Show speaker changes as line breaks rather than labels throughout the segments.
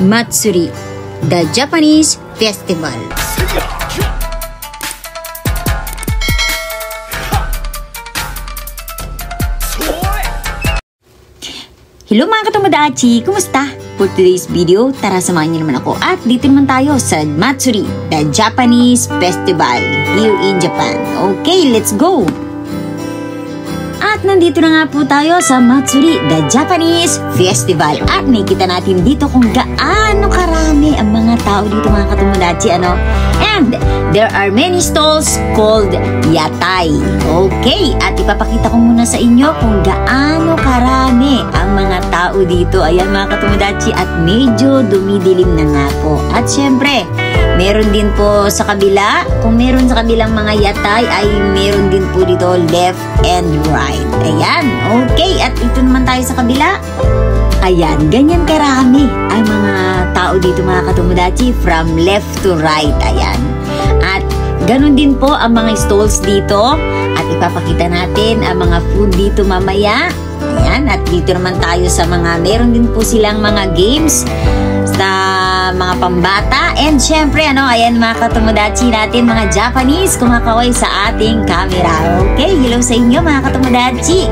Matsuri, the Japanese festival. Hello mga katomodachi! Kumusta? For today's video, tara samahan niyo naman ako at dito naman tayo sa Matsuri, the Japanese festival here in Japan. Okay, let's go! At nandito na nga po tayo sa Matsuri, the Japanese festival. At nakikita natin dito kung gaano karami ang mga tao dito mga katomodachi, ano? And there are many stalls called yatai. Okay, at ipapakita ko muna sa inyo kung gaano karami ang mga tao dito. Ayan mga katomodachi, at medyo dumidilim na nga po. At syempre, meron din po sa kabila. Kung meron sa kabilang mga yatai, ay meron din po dito left and right. Ayan, okay. At ito naman tayo sa kabila. Ayan, ganyan karami ang mga tao dito mga katomodachi from left to right. Ayan. At ganun din po ang mga stalls dito. At ipapakita natin ang mga food dito mamaya. Ayan, at dito naman tayo sa mga, meron din po silang mga games sa mga pambata. And syempre, ano, ayan mga katomodachi natin, mga Japanese, kumakaway sa ating camera. Okay, hello sa inyo mga katomodachi.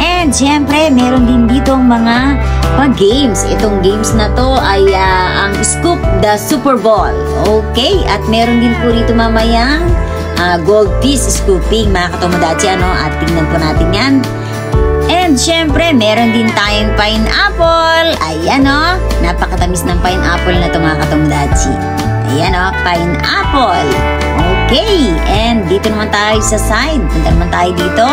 And syempre, meron din dito mga pag-games. Itong games na to ay ang Scoop the Super Ball. Okay, at meron din po dito mamayang gold piece scooping mga katomodachi, ano, at tingnan po natin yan. And syempre, meron din tayong pineapple. Ayan o, napakatamis ng pineapple na ito mga katomodachi. Ayan o, pineapple. Okay, and dito naman tayo sa side. Punta naman tayo dito.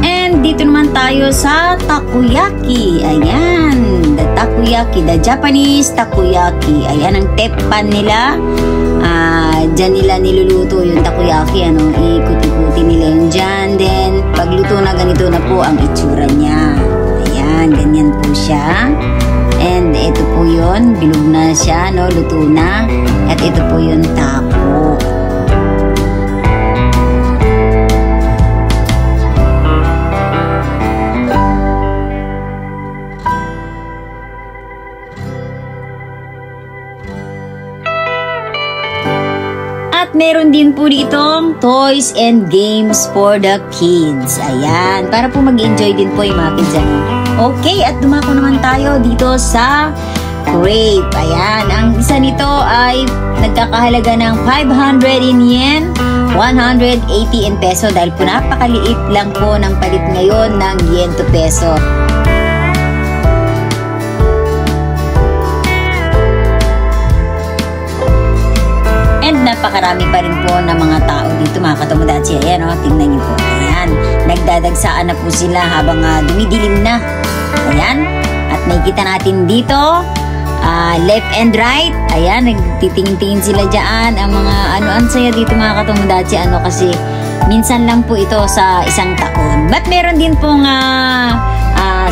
And dito naman tayo sa takoyaki. Ayan, the takoyaki, the Japanese takoyaki. Ayan ang teppan nila. Diyan nila niluluto yung takoyaki, ano, ikot-ikuti nila yung dyan. Then, pagluto na, ganito na po ang itsura niya. Ayan, ganyan po siya. And ito po yun, bilog na siya, no, luto na. At ito po yung taco. Meron din po ditong toys and games for the kids. Ayan, para po mag-enjoy din po yung mga kids. Okay, at dumako naman tayo dito sa crepe. Ayan, ang isa nito ay nagkakahalaga ng 500 in yen, 180 in peso. Dahil po napakaliit lang po ng palit ngayon ng yen to peso. And napakarami pa rin po ng mga tao dito mga katomodachi. Ayan o, tingnan niyo po. Ayan, nagdadagsaan na po sila habang dumidilim na. Ayan, at nakikita natin dito left and right. Ayan, nagtitingin-tingin sila dyan. Ang mga ang saya dito mga katomodachi. Ano, kasi minsan lang po ito sa isang taon. But meron din pong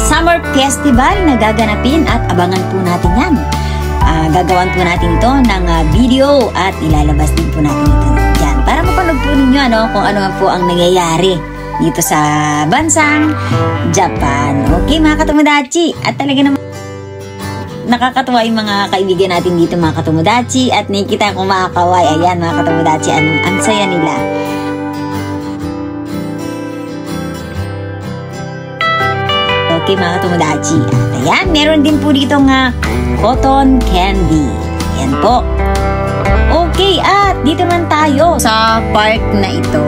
summer festival na gaganapin at abangan po natin yan. Gagawan po natin ito ng video at ilalabas din po natin ito dyan para mapanood po ninyo, ano, kung ano po ang nangyayari dito sa bansang Japan. Okay mga katomodachi, at talaga naman nakakatuwa yung mga kaibigan natin dito mga katomodachi at nakikita kong makakaway. Ayan mga katomodachi, ano, ang saya nila. Okay mga katomodachi, at ayan, meron din po dito nga cotton candy. Ayan po. Okay, at dito naman tayo sa park na ito.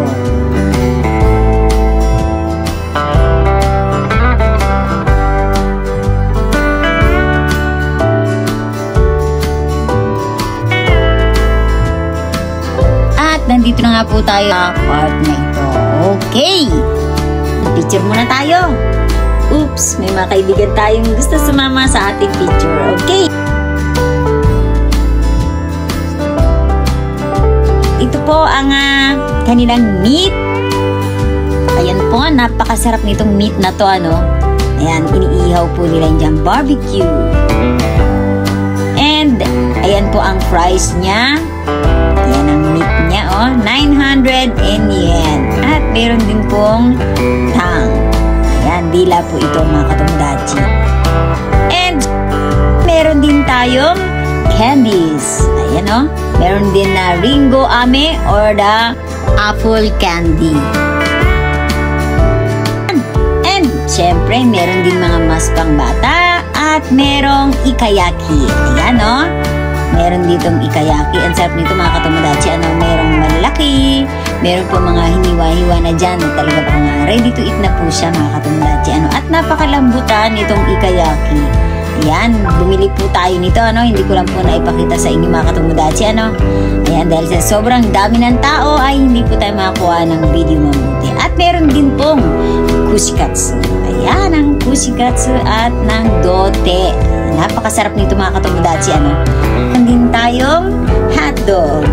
At nandito na nga po tayo sa park na ito. Okay, picture muna tayo. Oops, may mga kaibigan tayong gusto sumama sa ating picture. Okay. Ito po ang kanilang meat. Ayan po, napakasarap nitong meat na to, ano. Ayan, iniihaw po nila yung barbecue. And, ayan po ang fries niya. Ayan ang meat niya, oh, 900 yen. At meron din pong tang. Ayan, dila po ito mga katomodachi. And meron din tayong candies. Ayan o. Meron din na Ringo Ame or the apple candy. And syempre, meron din mga mas pang bata at merong ikayaki. Ayan o. Meron ditong ikayaki. Ang sarap nito mga katomodachi. Ano, merong malaki. Meron po mga hiniwa-hiwa na dyan. Talaga po nga, ready to eat na po siya mga katomodachi. Ano, at napakalambutan itong ikayaki. Ayan, bumili po tayo nito. Ano, hindi ko lang po naipakita sa inyo mga katomodachi. Ano, ayan, dahil sa sobrang dami ng tao ay hindi po tayo makakuha ng video mabuti. At meron din pong kushikatsu. Ayan, ang kushikatsu at ng dote. Napakasarap nito mga katomodachi. Ano, din tayong hotdog.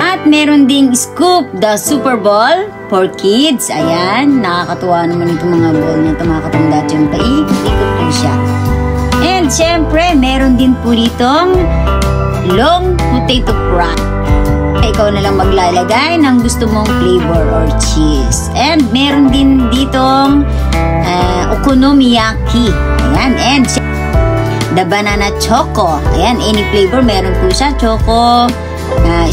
At meron ding Scoop the Super Bowl for kids. Ayan, nakakatuwa naman itong mga bowl na ito mga katomodachi. Paikot po siya. And syempre, meron din po ditong long potato fry. Ikaw na lang maglalagay ng gusto mong flavor or cheese. And meron din ditong okonomiyaki. Ayan, and the banana choco. Ayan, any flavor meron po siya. Choco,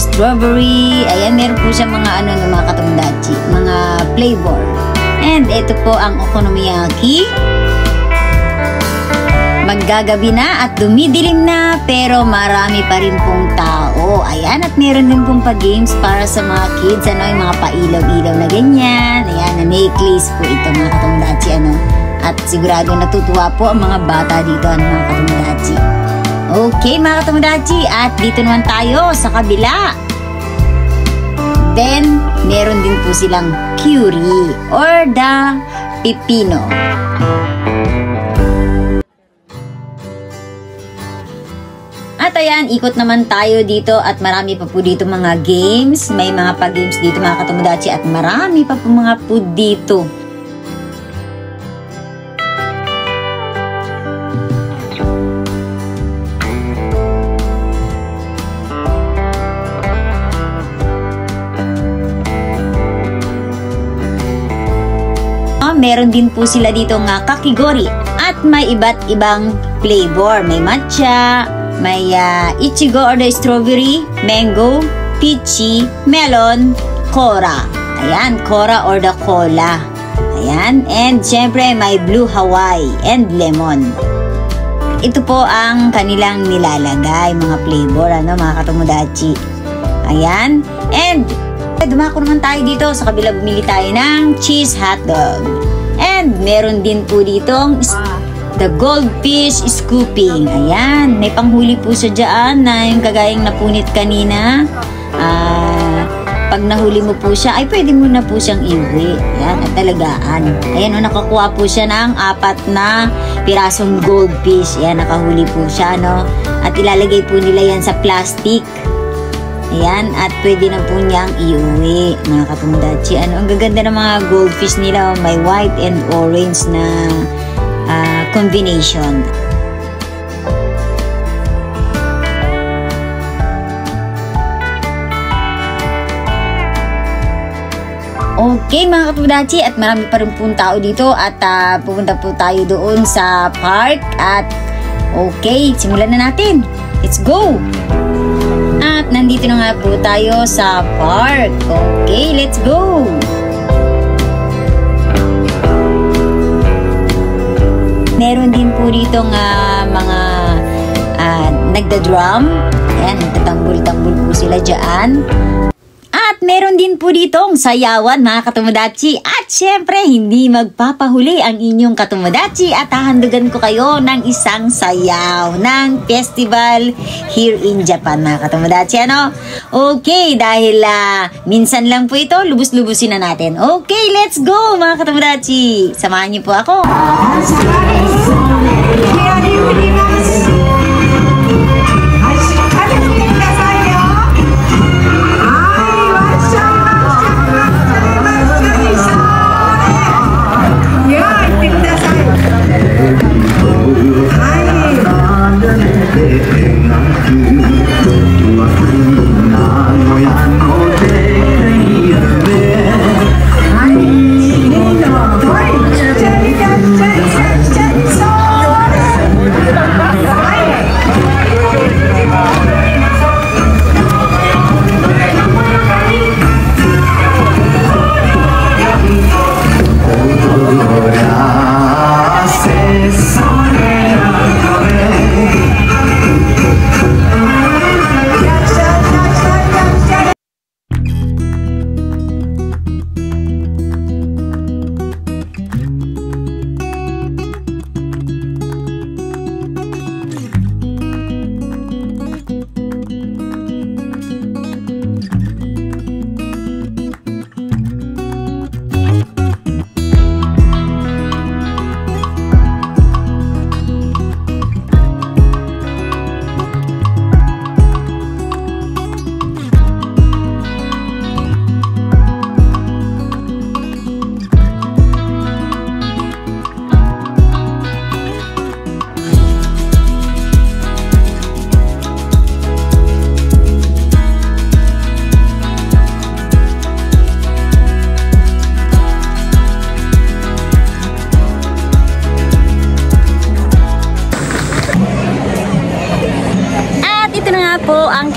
strawberry, ayan, meron po siya mga ano ng mga katomodachi, mga flavor. And ito po ang okonomiyaki. Maggagabi na at dumidilim na pero marami pa rin pong tao. Ayan, at meron din pong pa-games para sa mga kids, ano, yung mga pailaw-ilaw na ganyan. Ayan, na necklace po ito mga katomodachi, ano. At sigurado natutuwa po ang mga bata dito, ano, mga katomodachi. Okay mga katomodachi, at dito naman tayo sa kabila. Then, meron din po silang curry or the pipino. At ayan, ikot naman tayo dito at marami pa po dito mga games. May mga pa-games dito mga katomodachi at marami pa po mga food dito. Meron din po sila dito nga kakigori at may iba't ibang flavor. May matcha, may ichigo or the strawberry, mango, peachy, melon, kora. Ayan, kora or the cola. Ayan, and syempre may blue Hawaii and lemon. Ito po ang kanilang nilalagay, mga flavor, ano mga katomodachi. Ayan, and dumako naman tayo dito sa kabila, bumili tayo ng cheese hotdog. And meron din po ditong the goldfish scooping. Ayan, may panghuli po siya dyan na yung kagayang napunit kanina. Pag nahuli mo po siya, ay pwede mo na po siyang iuwi. Ayan, at talagaan. Ayan, nakakuha po siya ng 4 na pirasong goldfish. Ayan, nakahuli po siya, no? At ilalagay po nila yan sa plastic. Ayan, at pwede na po niyang iuwi, mga katomodachi. Ano, ang gaganda ng mga goldfish nila, may white and orange na combination. Okay mga katomodachi, at marami pa rin pong tao dito at pupunta po tayo doon sa park. At okay, simulan na natin. Let's go! At nandito na nga po tayo sa park. Okay, let's go! Meron din po dito nga mga nagda-drum. Ayan, nagtatanggol-tanggol po sila dyan. At meron din po ditong sayawan mga katomodachi. At syempre, hindi magpapahuli ang inyong katomodachi at hahandugan ko kayo ng isang sayaw ng festival here in Japan mga katomodachi. Ano? Okay, dahil minsan lang po ito, lubos-lubusin na natin. Okay, let's go mga katomodachi. Samahan niyo po ako.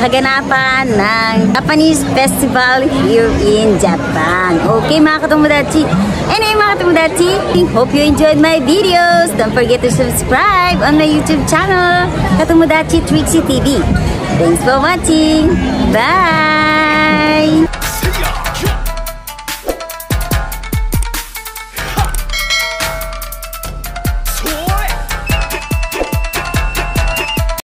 kaganapan ng Japanese Festival here in Japan. Okay mga katomodachi. Anyway mga katomodachi, hope you enjoyed my videos. Don't forget to subscribe on my YouTube channel, Katomodachi Trixie TV. Thanks for watching. Bye!